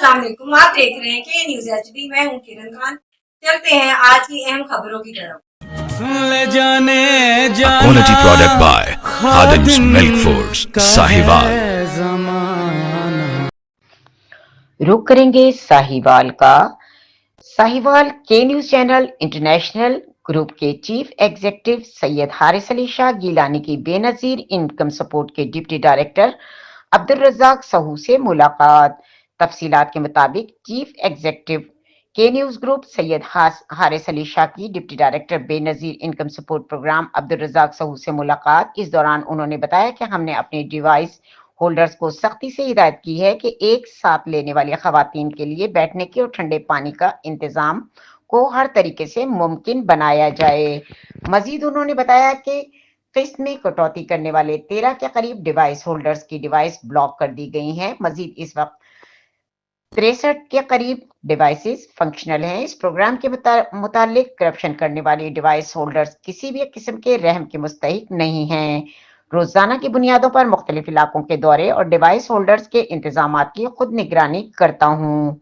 अस्सलाम वालेकुम, आप देख रहे हैं के न्यूज़ एचडी। मैं हूं किरण खान। चलते हैं आज की अहम खबरों की तरफ। A quality product by Khadim's Milk Foods, Sahiwal. रुक करेंगे साहिवाल का। साहिवाल के न्यूज चैनल इंटरनेशनल ग्रुप के चीफ एग्जीक्यूटिव सैयद हारिस अली शाह गिलानी की बेनजीर इनकम सपोर्ट के डिप्टी डायरेक्टर अब्दुल रज़ाक सहू से मुलाकात। तफसीलात के मुताबिक चीफ एग्जीक्यूटिव के न्यूज ग्रुप सैयद हारिस अली शाह की deputy director Benazir income support programme Abdul Razzaq Sahu से मुलाकात। इस दौरान उन्होंने बताया कि हमने अपने डिवाइस होल्डर्स को सख्ती से हिदायत की है कि एक साथ लेने वाली खवातीन के लिए बैठने के और ठंडे पानी का इंतजाम को हर तरीके से मुमकिन बनाया जाए। मजीद उन्होंने बताया कि किस्त में कटौती करने वाले 13 के करीब डिवाइस होल्डर्स की डिवाइस ब्लॉक कर दी गई हैं। मजीद इस वक्त 63 के करीब डिवाइसेस फंक्शनल हैं। इस प्रोग्राम के मुतालिक करप्शन करने वाली डिवाइस होल्डर्स किसी भी किस्म के रहम के मुस्तहिक नहीं हैं। रोजाना की बुनियादों पर मुख्तलिफ इलाकों के दौरे और डिवाइस होल्डर्स के इंतजामात की खुद निगरानी करता हूँ।